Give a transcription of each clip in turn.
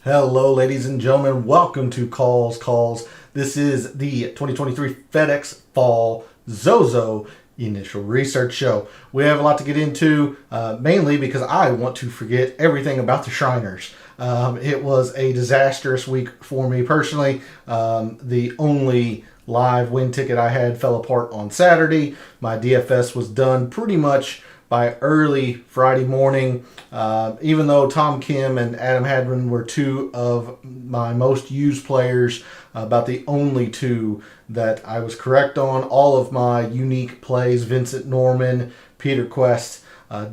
Hello, ladies and gentlemen. Welcome to Calls. This is the 2023 FedEx Fall Zozo Initial Research Show. We have a lot to get into, mainly because I want to forget everything about the Shriners. It was a disastrous week for me personally. The only live win ticket I had fell apart on Saturday. My DFS was done pretty much by early Friday morning. Even though Tom Kim and Adam Hadwin were two of my most used players, about the only two that I was correct on. All of my unique plays, Vincent Norman, Peter Quest,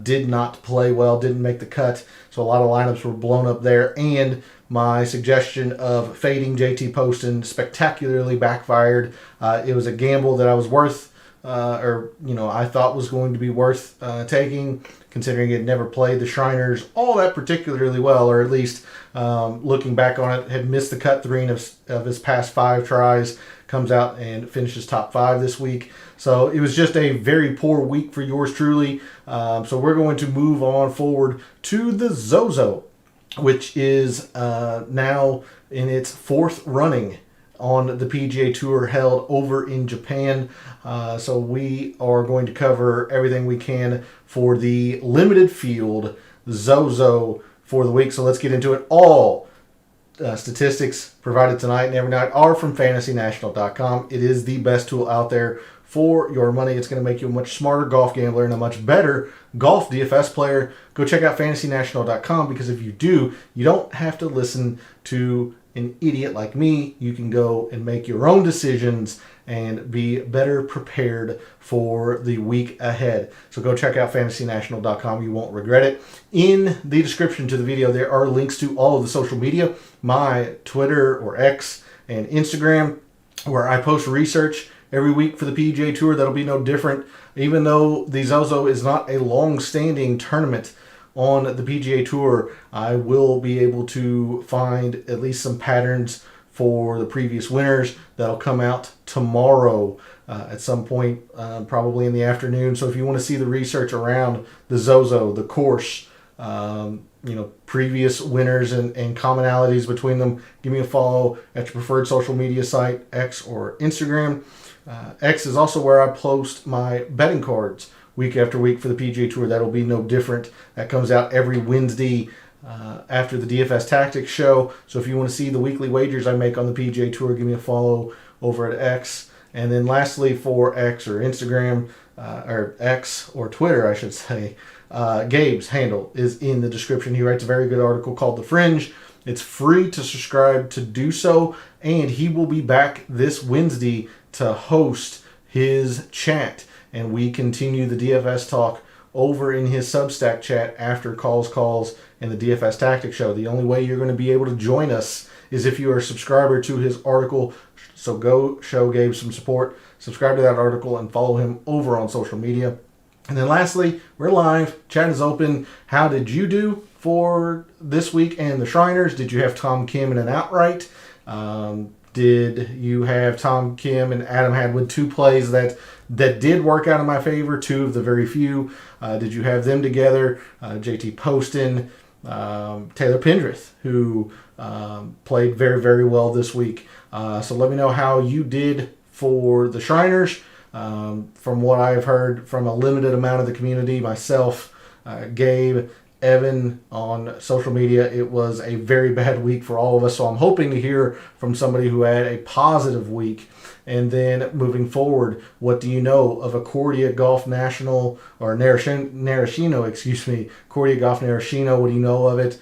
did not play well, didn't make the cut. So a lot of lineups were blown up there. And my suggestion of fading JT Poston spectacularly backfired. It was a gamble that I was worth I thought was going to be worth taking, considering it never played the Shriners all that particularly well, or at least looking back on it, had missed the cut three of his past 5 tries, comes out and finishes top 5 this week. So it was just a very poor week for yours truly. So we're going to move on forward to the Zozo, which is now in its 4th running on the PGA Tour held over in Japan. So we are going to cover everything we can for the limited field Zozo for the week. So let's get into it. All statistics provided tonight and every night are from FantasyNational.com. It is the best tool out there for your money. It's going to make you a much smarter golf gambler and a much better golf DFS player. Go check out FantasyNational.com, because if you do, you don't have to listen to an idiot like me. You can go and make your own decisions and be better prepared for the week ahead. So go check out FantasyNational.com. You won't regret it. In the description to the video, there are links to all of the social media, my Twitter or X and Instagram, where I post research every week for the PGA Tour. That'll be no different. Even though the Zozo is not a long-standing tournament on the PGA Tour, I will be able to find at least some patterns for the previous winners that'll come out tomorrow at some point, probably in the afternoon. So if you want to see the research around the Zozo, the course, previous winners and commonalities between them, give me a follow at your preferred social media site, X or Instagram. X is also where I post my betting cards week after week for the PGA Tour. That'll be no different. That comes out every Wednesday after the DFS Tactics show. So if you want to see the weekly wagers I make on the PGA Tour, give me a follow over at X. And then lastly, for X or Instagram, or X or Twitter, I should say, Gabe's handle is in the description. He writes a very good article called The Fringe. It's free to subscribe to do so, and he will be back this Wednesday to host his chat, and we continue the DFS talk over in his Substack chat after Calls and the DFS Tactics show. The only way you're going to be able to join us is if you are a subscriber to his article. So go show Gabe some support, subscribe to that article, and follow him over on social media. And then lastly, we're live. Chat is open. How did you do for this week and the Shriners? Did you have Tom Kim in an outright? Did you have Tom Kim and Adam Hadwin, 2 plays that did work out in my favor, 2 of the very few? Did you have them together? JT Poston, Taylor Pendrith, who played very, very well this week. So let me know how you did for the Shriners. From what I've heard from a limited amount of the community, myself, Gabe, Evan on social media, it was a very bad week for all of us. So I'm hoping to hear from somebody who had a positive week. And then moving forward, what do you know of Accordia Golf National, or Narashino, excuse me, Accordia Golf Narashino? What do you know of it?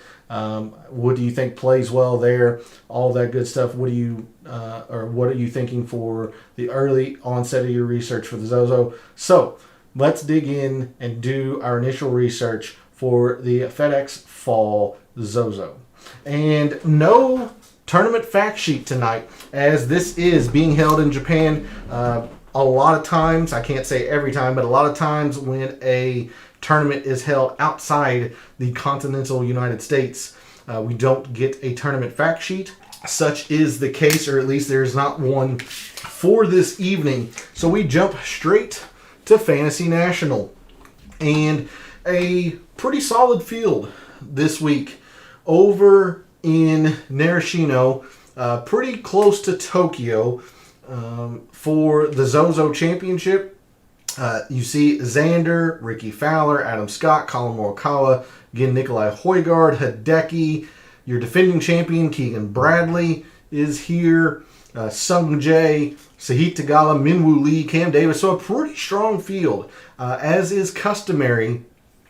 What do you think plays well there? All that good stuff. What are you thinking for the early onset of your research for the Zozo? So let's dig in and do our initial research for the FedEx Fall Zozo. And no tournament fact sheet tonight, as this is being held in Japan. A lot of times, I can't say every time, but a lot of times when a tournament is held outside the continental United States, we don't get a tournament fact sheet. Such is the case, or at least there's not one for this evening. So we jump straight to Fantasy National. And a pretty solid field this week over in Narashino, pretty close to Tokyo, for the Zozo Championship. You see Xander, Ricky Fowler, Adam Scott, Colin Morikawa, again Nikolai Højgaard, Hideki. Your defending champion Keegan Bradley is here. Sung Jae, Sahith Theegala, Minwoo Lee, Cam Davis. So a pretty strong field, as is customary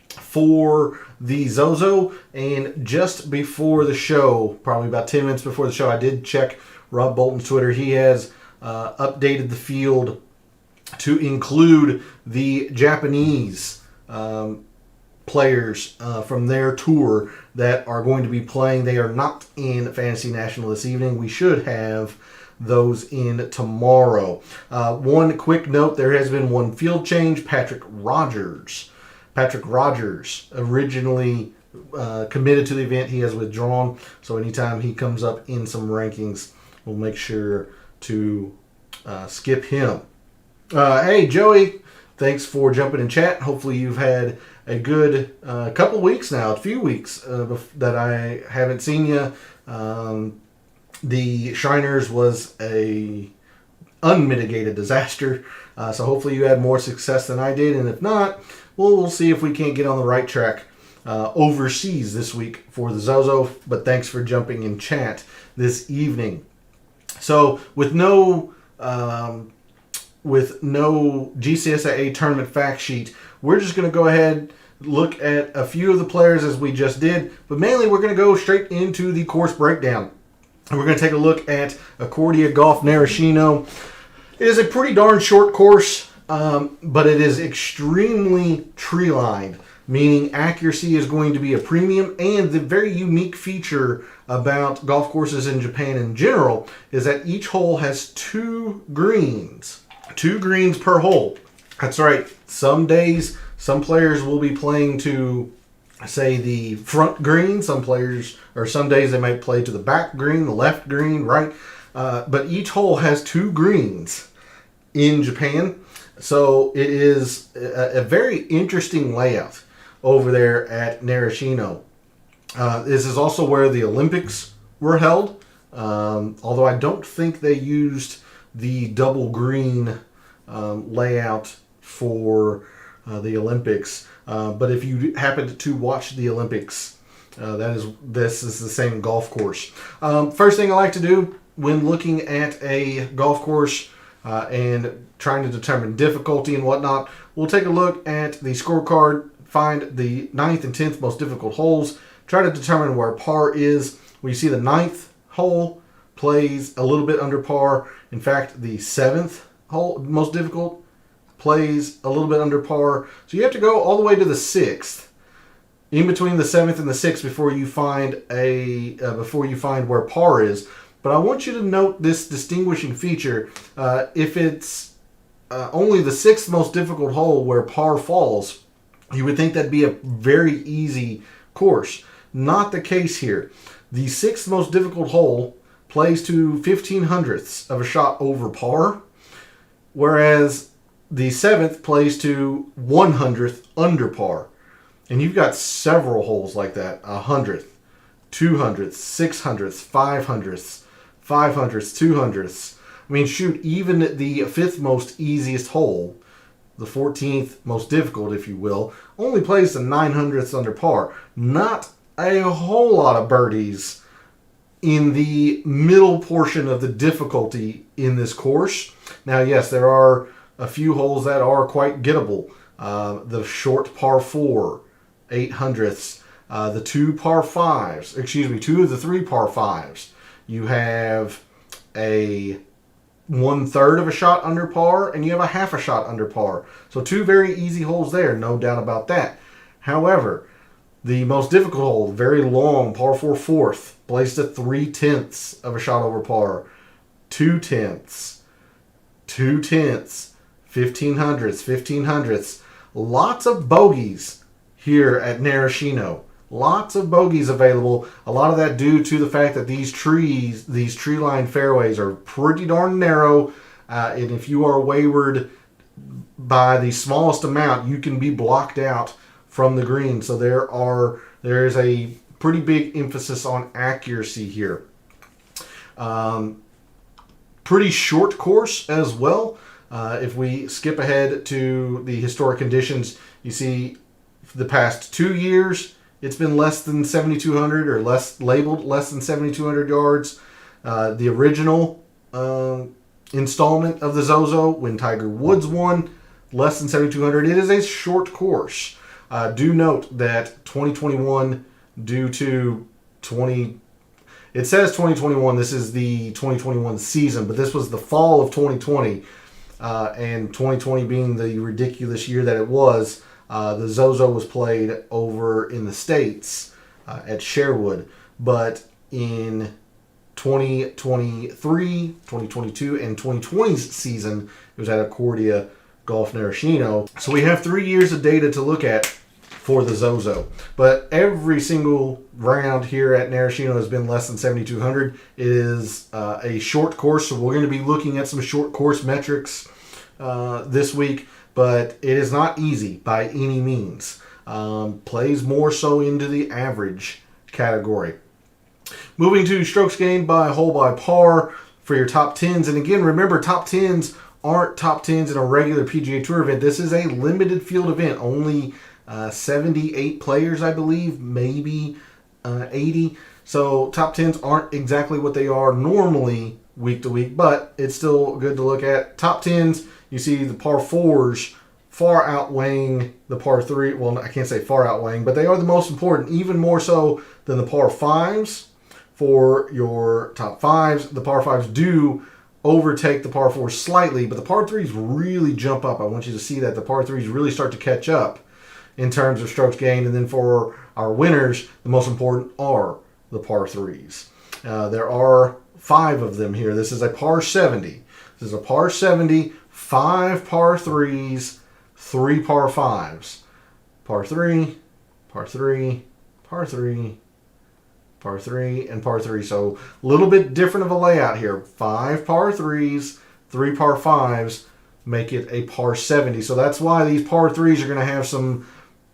for the Zozo. And just before the show, probably about 10 minutes before the show, I did check Rob Bolton's Twitter. He has updated the field to include the Japanese players from their tour that are going to be playing. They are not in Fantasy National this evening. We should have those in tomorrow. One quick note, there has been one field change. Patrick Rogers, originally committed to the event. He has withdrawn. So anytime he comes up in some rankings, we'll make sure to skip him. Hey, Joey, thanks for jumping in chat. Hopefully you've had a good couple weeks now, a few weeks that I haven't seen you. The Shriners was a unmitigated disaster, so hopefully you had more success than I did, and if not, we'll see if we can't get on the right track overseas this week for the Zozo. But thanks for jumping in chat this evening. So with no GCSAA tournament fact sheet, we're just going to go ahead, look at a few of the players as we just did, but mainly we're going to go straight into the course breakdown. And we're going to take a look at Accordia Golf Narashino. It is a pretty darn short course, but it is extremely tree-lined, meaning accuracy is going to be a premium. And the very unique feature about golf courses in Japan in general is that each hole has 2 greens. 2 greens per hole. That's right. Some days, some players will be playing to, say, the front green. Some days they might play to the back green, the left green, right? But each hole has 2 greens in Japan. So it is a very interesting layout over there at Narashino. This is also where the Olympics were held. Although I don't think they used the double green layout for the Olympics. But if you happened to watch the Olympics, this is the same golf course. First thing I like to do when looking at a golf course and trying to determine difficulty and whatnot, we'll take a look at the scorecard, find the 9th and 10th most difficult holes, try to determine where par is. We see the 9th hole plays a little bit under par. In fact, the 7th hole, most difficult, plays a little bit under par. So you have to go all the way to the 6th, in between the 7th and the 6th, before you find where par is. But I want you to note this distinguishing feature. If it's only the 6th most difficult hole where par falls, you would think that'd be a very easy course. Not the case here. The 6th most difficult hole plays to 0.15 of a shot over par, whereas the 7th plays to 1/100th under par. And you've got several holes like that: 100th, 200th, 600th, 500th, 500th, 200th. I mean, shoot, even the 5th most easiest hole, the 14th most difficult, if you will, only plays to 900ths under par. Not a whole lot of birdies in the middle portion of the difficulty in this course. Now, yes, there are a few holes that are quite gettable. The short par 4, 800ths. The 2 par 5s, 2 of the 3 par 5s. You have a 1/3 of a shot under par, and you have a half a shot under par. So 2 very easy holes there, no doubt about that. However, the most difficult hole, very long, par 4 4th, plays to 3/10 of a shot over par. 2/10, 2/10, 1500ths. Lots of bogeys here at Narashino. Lots of bogeys available. A lot of that due to the fact that these tree-lined fairways are pretty darn narrow. And if you are wayward by the smallest amount, you can be blocked out from the green. So there is a pretty big emphasis on accuracy here. Pretty short course as well. If we skip ahead to the historic conditions, you see for the past 2 years, it's been less than 7,200 or labeled less than 7,200 yards. The original installment of the Zozo, when Tiger Woods won, less than 7,200. It is a short course. Do note that 2021, due to it says 2021, this is the 2021 season, but this was the fall of 2020, and 2020 being the ridiculous year that it was, the Zozo was played over in the States at Sherwood, but in 2023, 2022, and 2020's season, it was at Accordia Golf Narashino. So we have 3 years of data to look at for the Zozo. But every single round here at Narashino has been less than 7,200. It is a short course, so we're going to be looking at some short course metrics this week, but it is not easy by any means. Plays more so into the average category. Moving to strokes gained by hole by par for your top 10s. And again, remember, top 10s aren't top 10s in a regular PGA Tour event. This is a limited field event. Only 78 players, I believe, maybe 80. So top 10s aren't exactly what they are normally week to week, but it's still good to look at. Top 10s, you see the par 4s far outweighing the par 3. Well, I can't say far outweighing, but they are the most important, even more so than the par 5s. For your top 5s, the par 5s do overtake the par 4s slightly, but the par 3s really jump up. I want you to see that the par 3s really start to catch up in terms of strokes gained. And then for our winners, the most important are the par 3s. There are 5 of them here. This is a par 70. This is a par 70, 5 par 3s, 3 par 5s. Par 3, par 3, par 3, par 3, and par 3. So a little bit different of a layout here. 5 par 3s, 3 par 5s make it a par 70. So that's why these par 3s are going to have some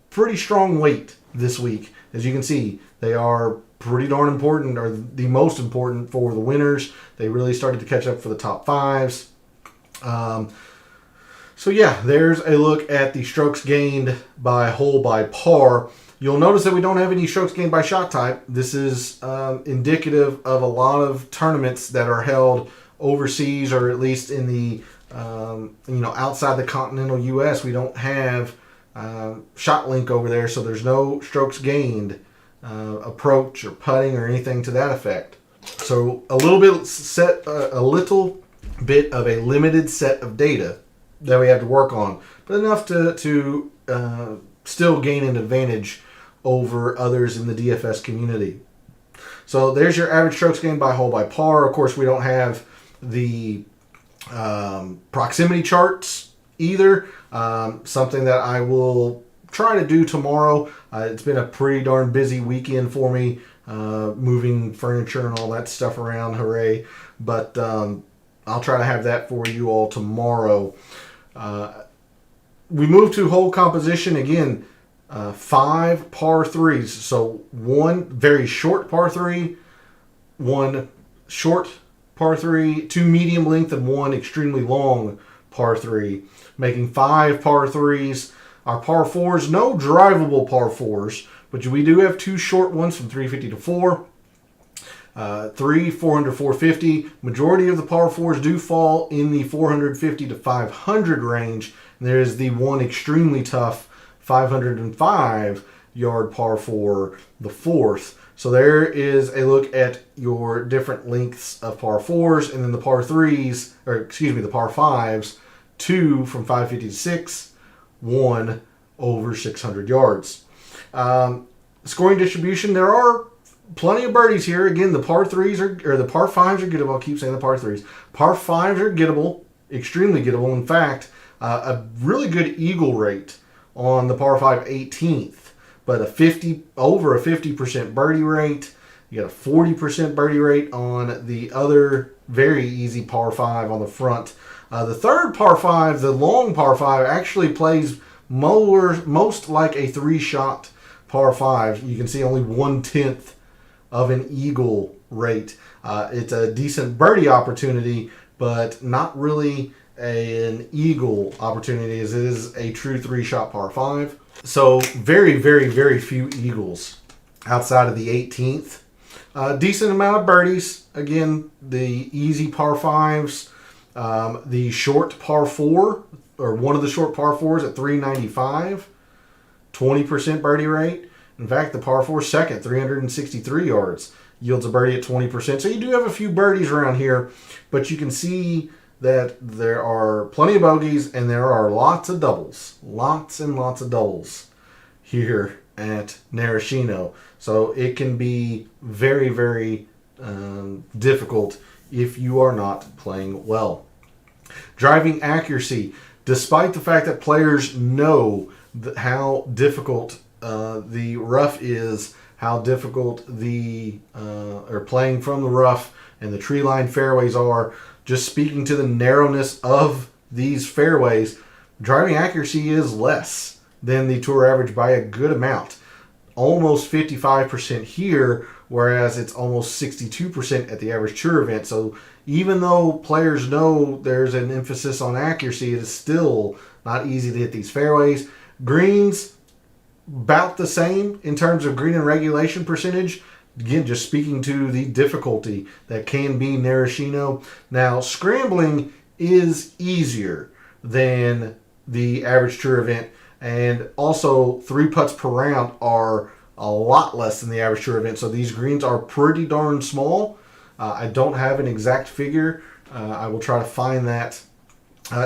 pretty strong weight this week. As you can see, they are pretty darn important, or the most important for the winners. They really started to catch up for the top 5s. So yeah, there's a look at the strokes gained by hole by par. You'll notice that we don't have any strokes gained by shot type. This is indicative of a lot of tournaments that are held overseas, or at least in the outside the continental U.S. We don't have shot link over there, so there's no strokes gained approach or putting or anything to that effect. So a little bit of a limited set of data that we have to work on, but enough to still gain an advantage over others in the DFS community. So there's your average strokes gained by hole by par. Of course, we don't have the proximity charts either. Something that I will try to do tomorrow. It's been a pretty darn busy weekend for me, moving furniture and all that stuff around. Hooray. But I'll try to have that for you all tomorrow. We move to hole composition again. 5 par 3s. So 1 very short par 3, 1 short par 3, 2 medium length, and 1 extremely long par 3, making 5 par 3s. Our par 4s, no drivable par 4s, but we do have 2 short ones from 350 to 4. 3, 400, 450. Majority of the par 4s do fall in the 450 to 500 range. And there is the 1 extremely tough 505 yard par 4, the 4th. So there is a look at your different lengths of par 4s, and then the par 3s, or excuse me, the par 5s, 2 from 550 to 6, 1 over 600 yards. Scoring distribution, there are plenty of birdies here. Again, the par 3s or the par 5s are gettable. I'll keep saying the par 3s. Par 5s are gettable, extremely gettable. In fact, a really good eagle rate on the par 5 18th, but over a 50% birdie rate. You got a 40% birdie rate on the other very easy par 5 on the front. The third par 5, the long par 5, actually plays most like a 3-shot par 5, you can see only 1/10 of an eagle rate. It's a decent birdie opportunity, but not really an eagle opportunity, as it is a true 3-shot par 5. So very, very, very few eagles outside of the 18th. Decent amount of birdies. Again, the easy par 5s. The short par 4, or one of the short par 4s at 395, 20% birdie rate. In fact, the par 4 second, 363 yards, yields a birdie at 20%. So you do have a few birdies around here, but you can see that there are plenty of bogeys and there are lots of doubles. Lots and lots of doubles here at Narashino. So it can be very, very difficult if you are not playing well. Driving accuracy. Despite the fact that players know how difficult the rough is, how difficult or playing from the rough and the tree line fairways are, just speaking to the narrowness of these fairways, driving accuracy is less than the tour average by a good amount. Almost 55% here, whereas it's almost 62% at the average tour event. So even though players know there's an emphasis on accuracy, it is still not easy to hit these fairways. Greens, about the same in terms of green and regulation percentage. Again, just speaking to the difficulty that can be Narashino. Now, scrambling is easier than the average tour event, and also 3 putts per round are a lot less than the average tour event. So these greens are pretty darn small. I don't have an exact figure. I will try to find that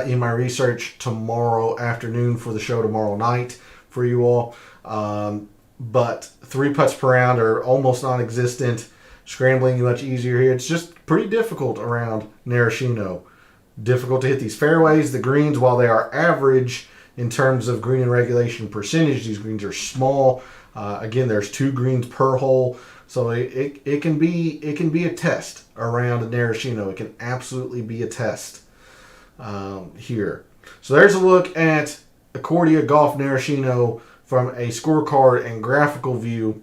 in my research tomorrow afternoon for the show tomorrow night for you all. But 3 putts per round are almost non-existent. Scrambling much easier here. It's just pretty difficult around Narashino. Difficult to hit these fairways. The greens, while they are average in terms of green and regulation percentage, these greens are small. Again, there's 2 greens per hole, so it can be a test around Narashino. It can absolutely be a test here. So there's a look at Accordia Golf Narashino from a scorecard and graphical view.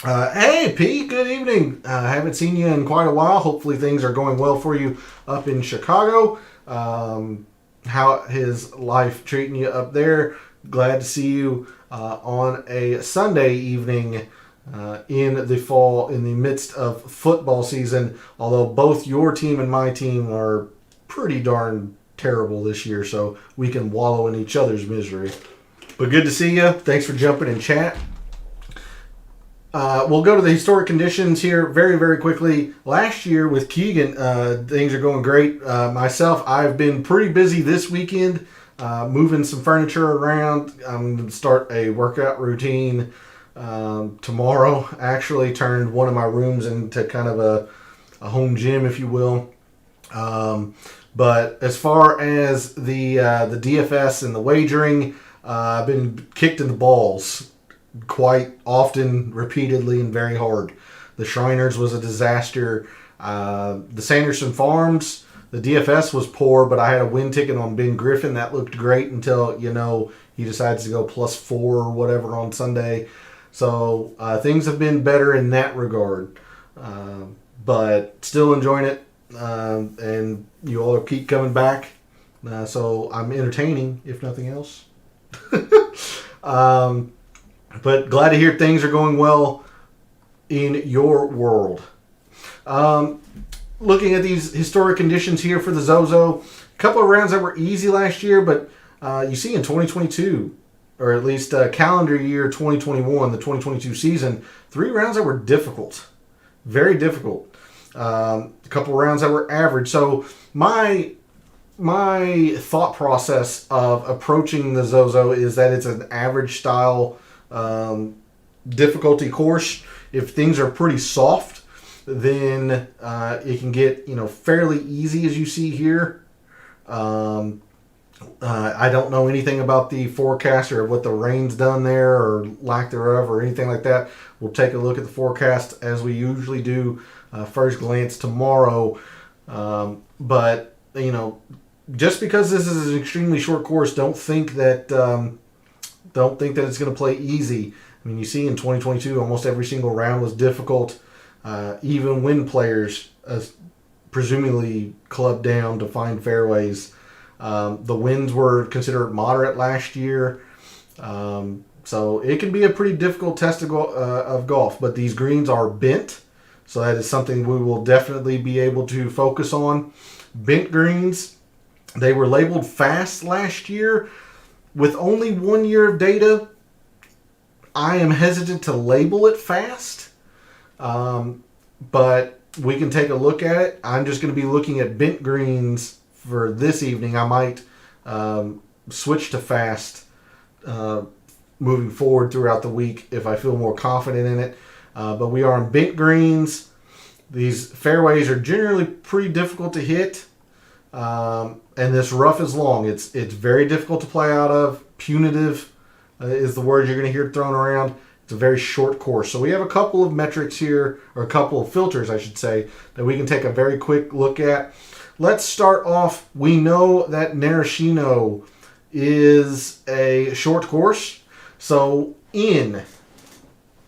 Hey, Pete, good evening. Haven't seen you in quite a while. Hopefully things are going well for you up in Chicago. How is life treating you up there? Glad to see you on a Sunday evening in the fall, in the midst of football season, although both your team and my team are pretty darn terrible this year, so we can wallow in each other's misery. But good to see you. Thanks for jumping in chat. We'll go to the historic conditions here very, very quickly. Last year with Keegan, things are going great. Myself, I've been pretty busy this weekend, moving some furniture around. I'm going to start a workout routine tomorrow. Actually turned one of my rooms into kind of a home gym, if you will. But as far as the DFS and the wagering, I've been kicked in the balls quite often, repeatedly, and very hard. The Shriners was a disaster. The Sanderson Farms, the DFS was poor, but I had a win ticket on Ben Griffin. That looked great until, he decides to go +4 or whatever on Sunday. So things have been better in that regard. But still enjoying it. And you all keep coming back. So I'm entertaining, if nothing else. But glad to hear things are going well in your world. Looking at these historic conditions here for the Zozo, a couple of rounds that were easy last year, but you see in 2022, or at least calendar year 2021, the 2022 season, 3 rounds that were difficult, very difficult. A couple of rounds that were average. So my thought process of approaching the Zozo is that it's an average style difficulty course. If things are pretty soft, then it can get fairly easy, as you see here. I don't know anything about the forecast or what the rain's done there or lack thereof or anything like that. We'll take a look at the forecast as we usually do, first glance tomorrow. But just because this is an extremely short course, don't think that it's going to play easy. I mean, you see in 2022, almost every single round was difficult. Even when players presumably clubbed down to find fairways. The winds were considered moderate last year. So it can be a pretty difficult test of golf. But these greens are bent. So that is something we will definitely be able to focus on. Bent greens, they were labeled fast last year. With only 1 year of data, I am hesitant to label it fast. But we can take a look at it. I'm just going to be looking at bent greens for this evening. I might switch to fast moving forward throughout the week if I feel more confident in it. But we are on bent greens. These fairways are generally pretty difficult to hit. And this rough is long. It's very difficult to play out of. Punitive is the word you're going to hear thrown around. It's a very short course. So we have a couple of metrics here, or a couple of filters, I should say, that we can take a very quick look at. Let's start off. We know that Narashino is a short course. So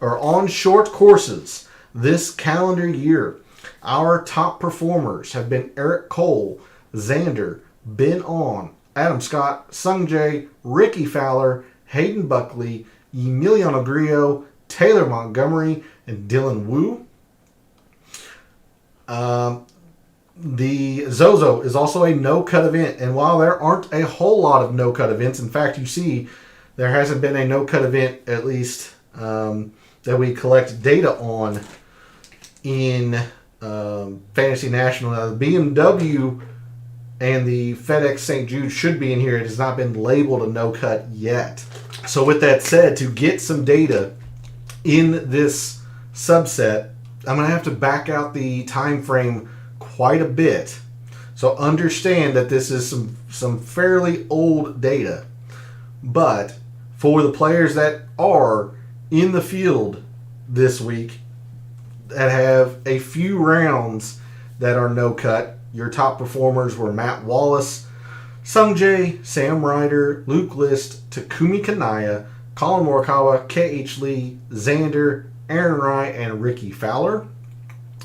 on short courses this calendar year, our top performers have been Eric Cole, Xander, Ben On, Adam Scott, Sungjae, Ricky Fowler, Hayden Buckley, Emiliano Grillo, Taylor Montgomery, and Dylan Wu. The Zozo is also a no-cut event, and while there aren't a whole lot of no-cut events, in fact, you see there hasn't been a no-cut event, at least that we collect data on in Fantasy National. Now, the BMW and the FedEx St. Jude should be in here. It has not been labeled a no-cut yet. So with that said, to get some data in this subset, I'm going to have to back out the time frame quite a bit. So understand that this is some fairly old data. But for the players that are in the field this week that have a few rounds that are no-cut, your top performers were Matt Wallace, Sungjae, Sam Ryder, Luke List, Takumi Kanaya, Colin Morikawa, K.H. Lee, Xander, Aaron Rai, and Ricky Fowler.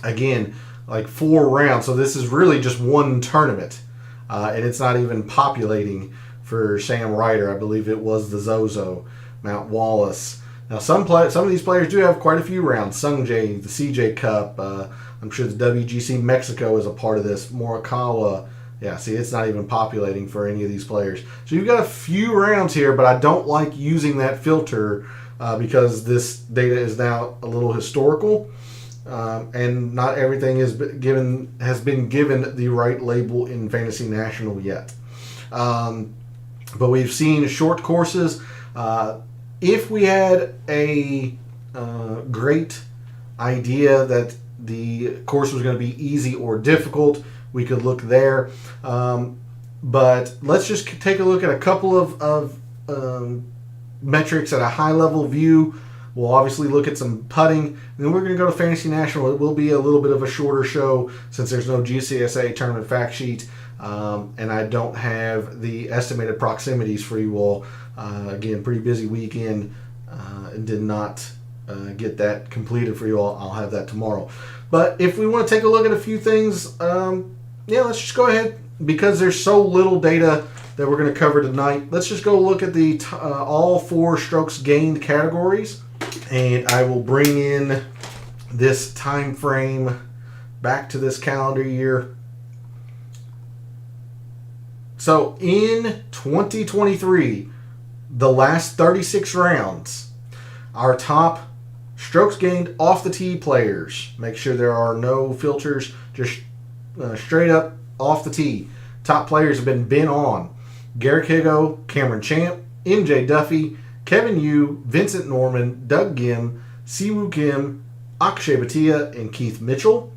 Again, like 4 rounds. So this is really just one tournament. And it's not even populating for Sam Ryder. I believe it was the Zozo, Matt Wallace. Now, some of these players do have quite a few rounds. Sungjae, the CJ Cup. I'm sure the WGC Mexico is a part of this. Morikawa. Yeah, see, it's not even populating for any of these players. So you've got a few rounds here, but I don't like using that filter because this data is now a little historical, and not everything has been given the right label in Fantasy National yet. But we've seen short courses. If we had a great idea that the course was going to be easy or difficult, we could look there. But let's just take a look at a couple of metrics at a high-level view. We'll obviously look at some putting. And then we're going to go to Fantasy National. It will be a little bit of a shorter show since there's no GCSA tournament fact sheet. And I don't have the estimated proximities for you all. Again, pretty busy weekend. And did not get that completed for you all. I'll have that tomorrow. But if we want to take a look at a few things, let's just go ahead. Because there's so little data that we're going to cover tonight, let's just go look at the all 4 strokes gained categories. And I will bring in this time frame back to this calendar year. So in 2023, the last 36 rounds, our top strokes gained off the tee players. Make sure there are no filters, just straight up off the tee. Top players have been Ben On, Garrick Higgo, Cameron Champ, MJ Duffy, Kevin Yu, Vincent Norman, Doug Gim, Siwoo Kim, Akshay Bhatia, and Keith Mitchell.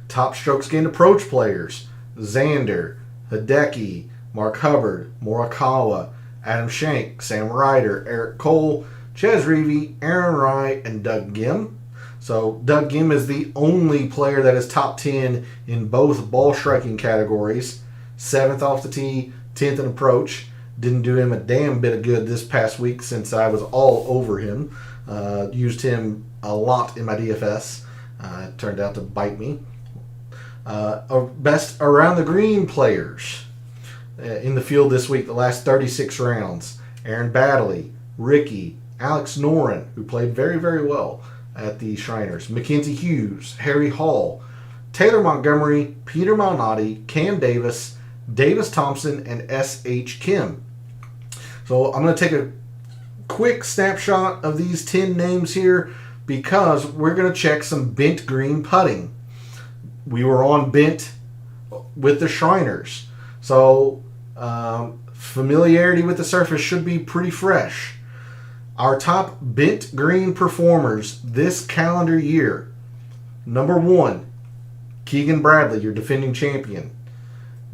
Top strokes gained approach players: Xander, Hideki, Mark Hubbard, Morikawa, Adam Schenk, Sam Ryder, Eric Cole, Ches Reavie, Aaron Rai, and Doug Gim. So Doug Gim is the only player that is top 10 in both ball striking categories. 7th off the tee, 10th in approach. Didn't do him a damn bit of good this past week since I was all over him. Used him a lot in my DFS. It turned out to bite me. Best around the green players in the field this week, the last 36 rounds. Aaron Baddeley, Ricky, Alex Noren, who played very, very well at the Shriners, Mackenzie Hughes, Harry Hall, Taylor Montgomery, Peter Malnati, Cam Davis, Davis Thompson, and S.H. Kim. So I'm going to take a quick snapshot of these 10 names here because we're going to check some bent green putting. We were on bent with the Shriners. So familiarity with the surface should be pretty fresh. Our top bent green performers this calendar year. Number 1, Keegan Bradley, your defending champion.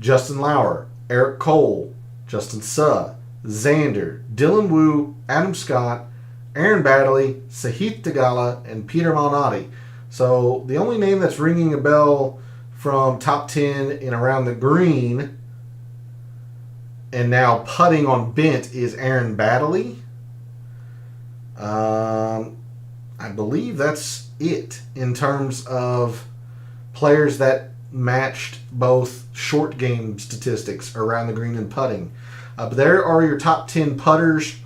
Justin Lauer, Eric Cole, Justin Suh, Xander, Dylan Wu, Adam Scott, Aaron Baddeley, Sahith Theegala, and Peter Malnati. So the only name that's ringing a bell from top 10 in around the green and now putting on bent is Aaron Baddeley. I believe that's it in terms of players that matched both short game statistics around the green and putting. But there are your top 10 putters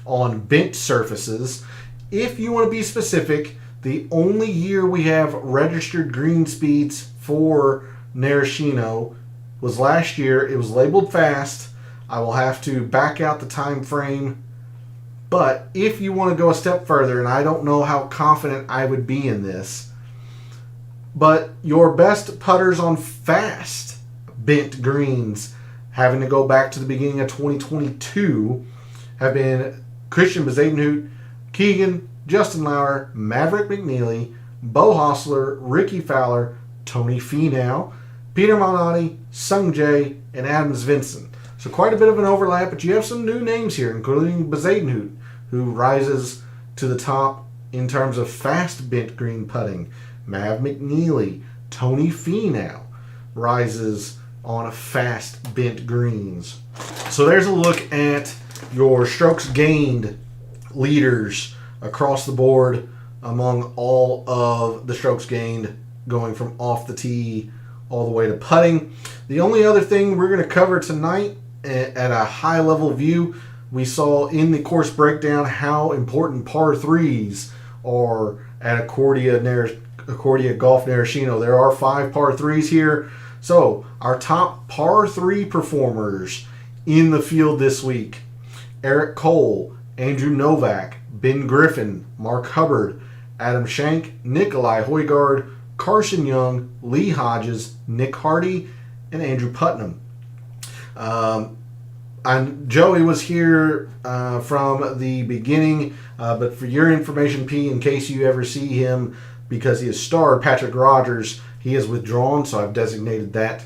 on bent surfaces. If you want to be specific, the only year we have registered green speeds for Narashino was last year. It was labeled fast. I will have to back out the time frame. But if you want to go a step further, and I don't know how confident I would be in this, but your best putters on fast bent greens, having to go back to the beginning of 2022, have been Christian Bezadenhout, Keegan, Justin Lauer, Maverick McNeely, Bo Hostler, Ricky Fowler, Tony Finau, Peter Malnati, Sung Jae, and Adam Svensson. So quite a bit of an overlap, but you have some new names here, including Bezadenhout, who rises to the top in terms of fast bent green putting. Mav McNeely, Tony Finau rises on fast bent greens. So there's a look at your strokes gained leaders across the board among all of the strokes gained going from off the tee all the way to putting. The only other thing we're going to cover tonight at a high level view, we saw in the course breakdown how important par 3s are at Accordia Golf Narashino. There are 5 par 3s here. So our top par 3 performers in the field this week: Eric Cole, Andrew Novak, Ben Griffin, Mark Hubbard, Adam Schenk, Nikolai Højgaard, Carson Young, Lee Hodges, Nick Hardy, and Andrew Putnam. And Joey was here from the beginning, but for your information, P, in case you ever see him, because he has starred Patrick Rogers, he has withdrawn, so I've designated that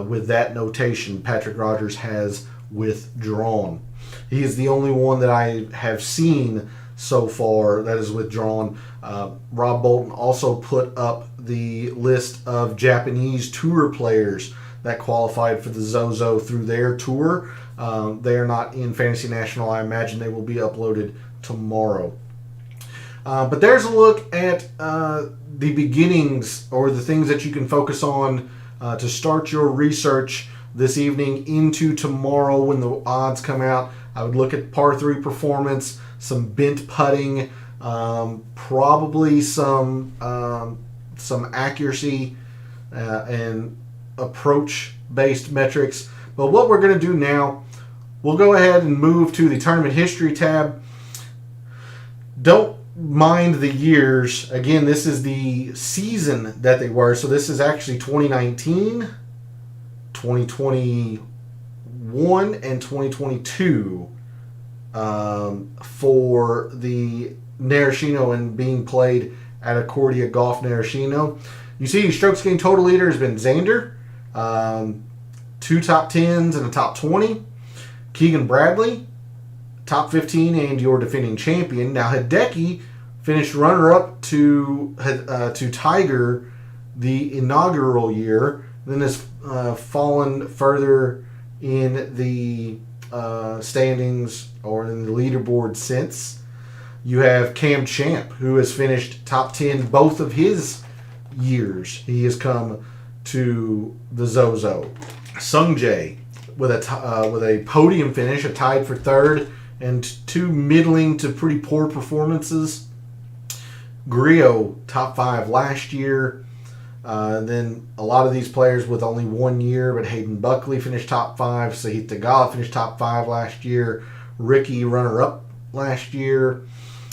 with that notation. Patrick Rogers has withdrawn. He is the only one that I have seen so far that is withdrawn. Rob Bolton also put up the list of Japanese tour players that qualified for the Zozo through their tour. They are not in Fantasy National. I imagine they will be uploaded tomorrow. But there's a look at the beginnings, or the things that you can focus on to start your research this evening into tomorrow when the odds come out. I would look at par 3 performance, some bent putting, probably some accuracy and approach-based metrics. But what we're going to do now, we'll go ahead and move to the tournament history tab. Don't mind the years. Again, this is the season that they were. So this is actually 2019, 2021, and 2022 for the Narashino and being played at Accordia Golf Narashino. You see, strokes gained total leader has been Xander, 2 top 10s and a top 20. Keegan Bradley, top 15 and your defending champion. Now Hideki finished runner-up to Tiger the inaugural year, then has fallen further in the standings or in the leaderboard since. You have Cam Champ, who has finished top 10 both of his years. He has come to the Zozo. Sung Jae with a podium finish, a tied for third, and 2 middling to pretty poor performances. Griot, top 5 last year. Then a lot of these players with only 1 year, but Hayden Buckley finished top 5. Sahith Theegala finished top 5 last year. Ricky, runner-up last year.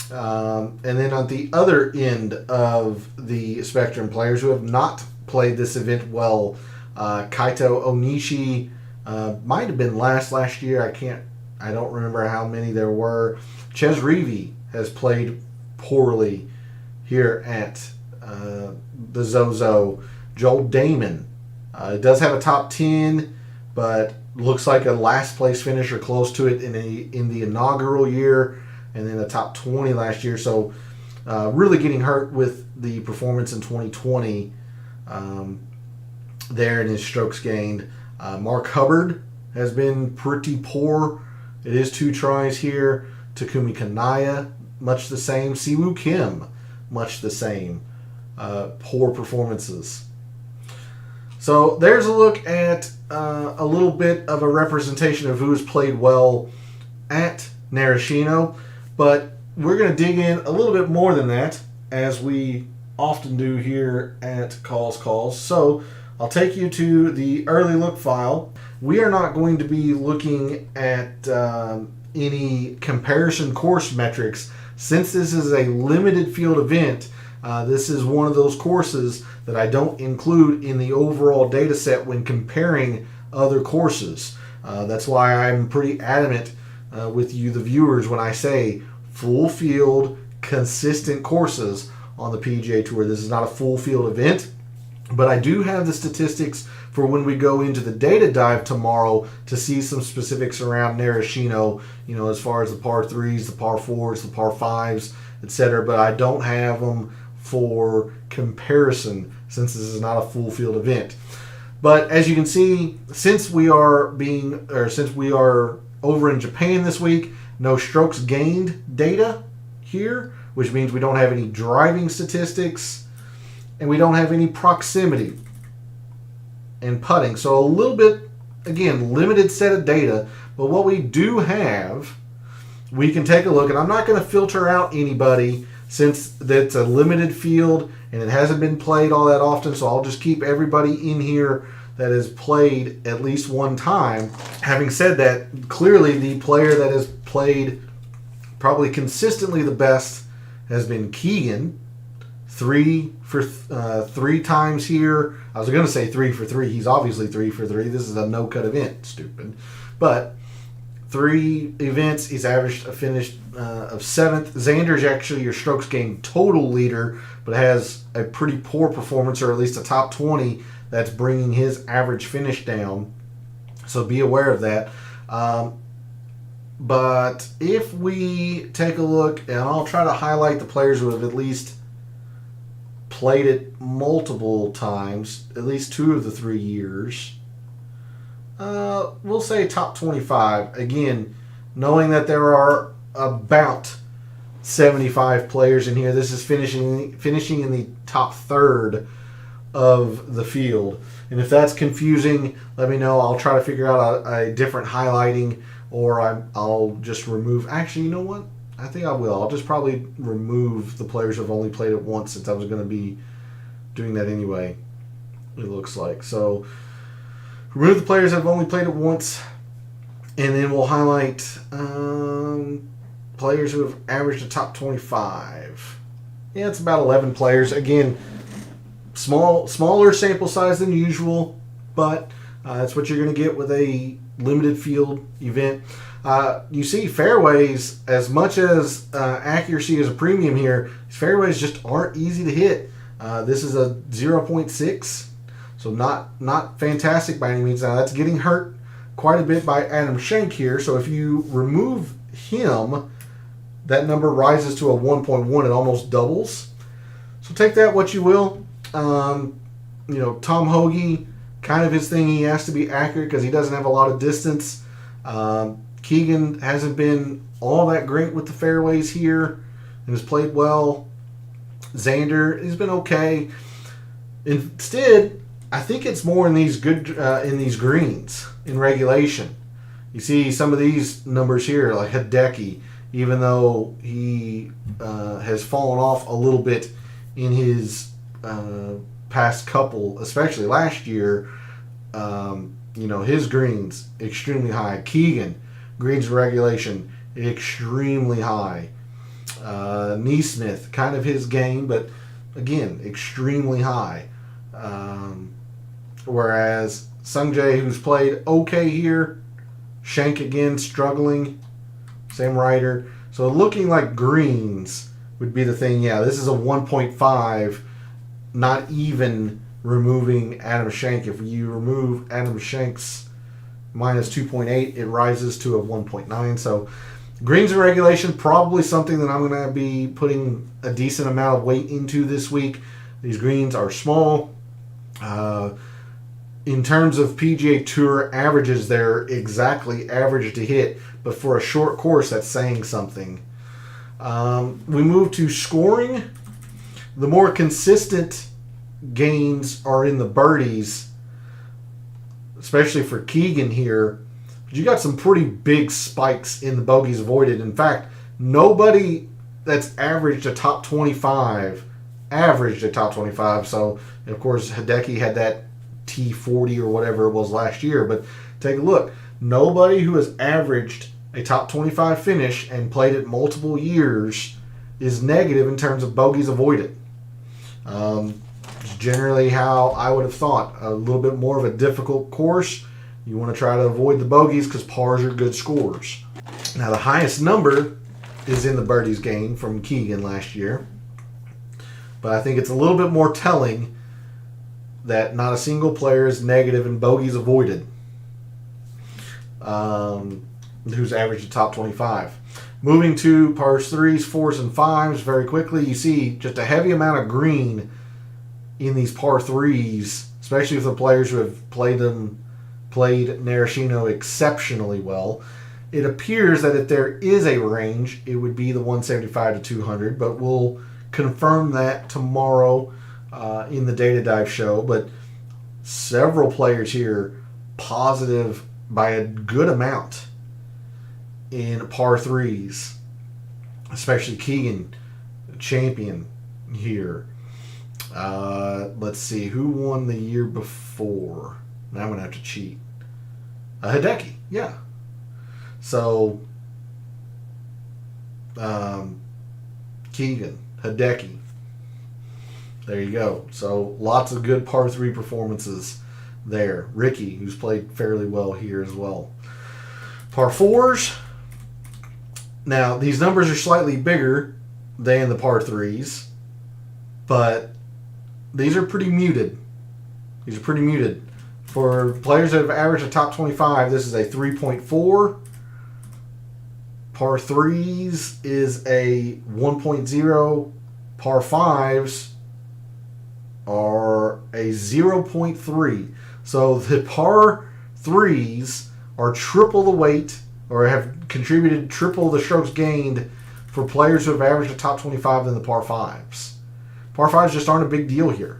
And then on the other end of the spectrum, players who have not played this event well, Kaito Onishi might have been last year. I don't remember how many there were. Ches Reavie has played poorly here at the Zozo. Joel Damon does have a top 10, but looks like a last place finisher close to it in the inaugural year, and then a top 20 last year. So really getting hurt with the performance in 2020 there in his strokes gained. Mark Hubbard has been pretty poor. It is 2 tries here. Takumi Kanaya, much the same. Siwoo Kim, much the same. Poor performances. So there's a look at a little bit of a representation of who has played well at Narashino, but we're going to dig in a little bit more than that, as we often do here at Calls. So I'll take you to the early look file. We are not going to be looking at any comparison course metrics. Since this is a limited field event, this is one of those courses that I don't include in the overall data set when comparing other courses. That's why I'm pretty adamant with you, the viewers, when I say full field, consistent courses on the PGA Tour. This is not a full field event, but I do have the statistics for when we go into the data dive tomorrow to see some specifics around Narashino, as far as the par 3s, the par 4s, the par 5s, etc. But I don't have them for comparison since this is not a full field event. But as you can see, since we are over in Japan this week, no strokes gained data here, which means we don't have any driving statistics and we don't have any proximity and putting. So a little bit, again, limited set of data, but what we do have, we can take a look, and I'm not going to filter out anybody since that's a limited field and it hasn't been played all that often, so I'll just keep everybody in here that has played at least one time. Having said that, clearly the player that has played probably consistently the best has been Keegan. 3 times here. I was going to say 3 for 3. He's obviously 3 for 3. This is a no-cut event. Stupid. But 3 events. He's averaged a finish of 7th. Xander's actually your strokes gained total leader, but has a pretty poor performance, or at least a top 20. That's bringing his average finish down. So be aware of that. But if we take a look, and I'll try to highlight the players who have at least played it multiple times, at least 2 of the 3 years. We'll say top 25. Again, knowing that there are about 75 players in here, this is finishing in the top third of the field. And if that's confusing, let me know. I'll try to figure out a different highlighting, or I'll just remove. Actually, you know what? I think I will. I'll just probably remove the players who have only played it once, since I was going to be doing that anyway, it looks like. So remove the players that have only played it once, and then we'll highlight players who have averaged a top 25. Yeah, it's about 11 players. Again, smaller sample size than usual, but that's what you're going to get with a limited field event. You see fairways, as much as accuracy is a premium here, fairways just aren't easy to hit. This is a 0.6, so not fantastic by any means. Now that's getting hurt quite a bit by Adam Schenk here, so if you remove him, that number rises to a 1.1. It almost doubles. So take that what you will. Tom Hoagie, kind of his thing, he has to be accurate because he doesn't have a lot of distance. Keegan hasn't been all that great with the fairways here. and has played well. Xander, he's been okay. Instead, I think it's more in these greens in regulation. You see some of these numbers here, like Hideki, even though he has fallen off a little bit in his past couple, especially last year. His greens extremely high. Keegan, greens in regulation extremely high. Neesmith, kind of his game, but again, extremely high. Whereas Sungjae, who's played okay here, Shank again struggling, same rider. So looking like greens would be the thing. Yeah, this is a 1.5, not even removing Adam Schenk. If you remove Adam Schenk's minus 2.8, it rises to a 1.9. So greens in regulation, probably something that I'm going to be putting a decent amount of weight into this week. These greens are small. In terms of PGA Tour averages, they're exactly average to hit, but for a short course, that's saying something. We move to scoring. The more consistent gains are in the birdies, especially for Keegan here. But you got some pretty big spikes in the bogeys avoided. In fact, nobody that's averaged a top 25. So, of course, Hideki had that T40 or whatever it was last year. But take a look. Nobody who has averaged a top 25 finish and played it multiple years is negative in terms of bogeys avoided. It's generally how I would have thought. A little bit more of a difficult course. You want to try to avoid the bogeys because pars are good scores. Now, the highest number is in the birdies gained from Keegan last year. But I think it's a little bit more telling that not a single player is negative in bogeys avoided who's averaged the top 25. Moving to pars 3s, 4s, and 5s very quickly, you see just a heavy amount of green in these par 3s, especially for the players who have played Narashino exceptionally well. It appears that if there is a range, it would be the 175 to 200, but we'll confirm that tomorrow in the Data Dive show. But several players here positive by a good amount in par 3s, especially Keegan, champion here. Let's see, who won the year before? Now I'm going to have to cheat. Hideki, yeah. So, Keegan, Hideki. There you go. So, lots of good par 3 performances there. Ricky, who's played fairly well here as well. Par 4s. Now, these numbers are slightly bigger than the par 3s, but these are pretty muted. For players that have averaged a top 25, this is a 3.4. Par 3s is a 1.0. Par 5s are a 0.3. So the par 3s are triple the weight, or have contributed triple the strokes gained for players who have averaged a top 25 than the par 5s. Par 5s just aren't a big deal here.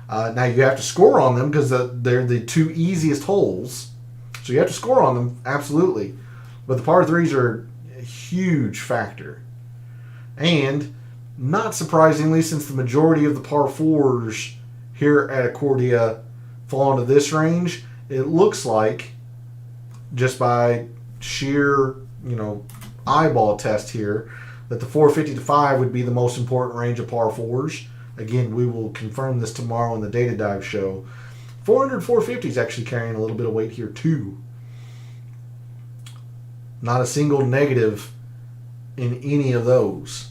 Now you have to score on them because they're the two easiest holes. So you have to score on them, absolutely. But the par 3s are a huge factor. And, not surprisingly, since the majority of the par 4s here at Accordia fall into this range, it looks like, just by sheer, eyeball test here, that the 450 to 5 would be the most important range of par 4s. Again, we will confirm this tomorrow in the Data Dive show. 400, 450 is actually carrying a little bit of weight here too. Not a single negative in any of those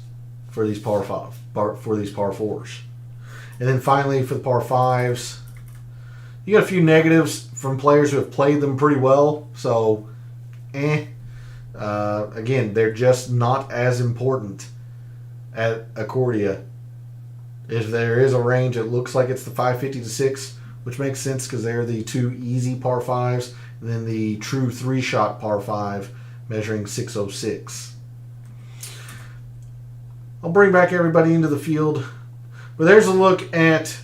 for these par 4s. And then finally for the par 5s, you got a few negatives from players who have played them pretty well. So, again, they're just not as important at Accordia. If there is a range, it looks like it's the 550 to 6, which makes sense because they're the two easy par 5s, and then the true 3-shot par 5 measuring 606. I'll bring back everybody into the field. But there's a look at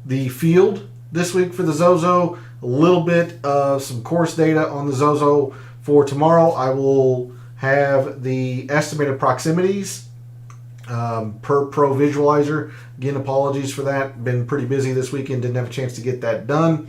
the field this week for the Zozo. A little bit of some course data on the Zozo for tomorrow. I will have the estimated proximities per Pro Visualizer. Again, apologies for that. Been pretty busy this weekend. Didn't have a chance to get that done.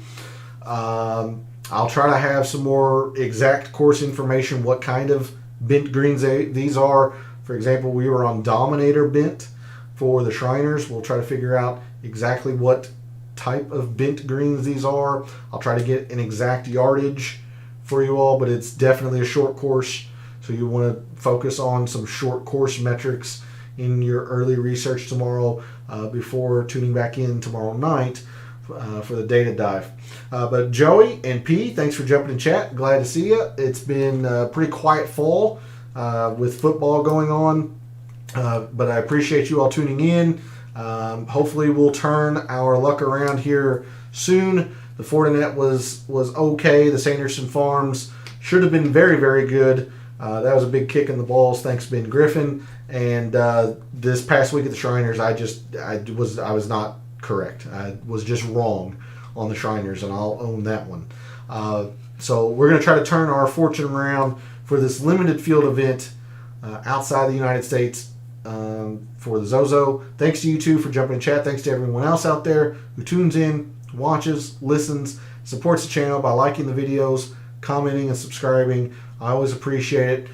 I'll try to have some more exact course information, what kind of bent greens these are. For example, we were on Dominator bent for the Shriners. We'll try to figure out exactly what type of bent greens these are. I'll try to get an exact yardage for you all, but it's definitely a short course, so you want to focus on some short course metrics in your early research tomorrow before tuning back in tomorrow night for the data dive. But Joey and P, thanks for jumping in chat. Glad to see you. It's been a pretty quiet fall with football going on, but I appreciate you all tuning in. Hopefully we'll turn our luck around here soon. The Fortinet was okay. The Sanderson Farms should have been very, very good. That was a big kick in the balls. Thanks, Ben Griffin. And this past week at the Shriners, I was not correct. I was just wrong on the Shriners, and I'll own that one. So we're going to try to turn our fortune around for this limited field event outside the United States for the Zozo. Thanks to you two for jumping in chat. Thanks to everyone else out there who tunes in, watches, listens, supports the channel by liking the videos, commenting, and subscribing. I always appreciate it.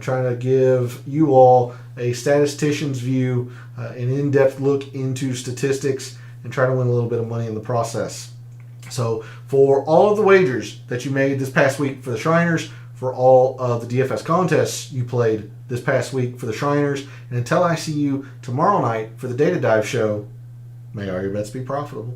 Trying to give you all a statistician's view, an in-depth look into statistics, and try to win a little bit of money in the process. So for all of the wagers that you made this past week for the Shriners, for all of the DFS contests you played this past week for the Shriners, and until I see you tomorrow night for the Data Dive show, may all your bets be profitable.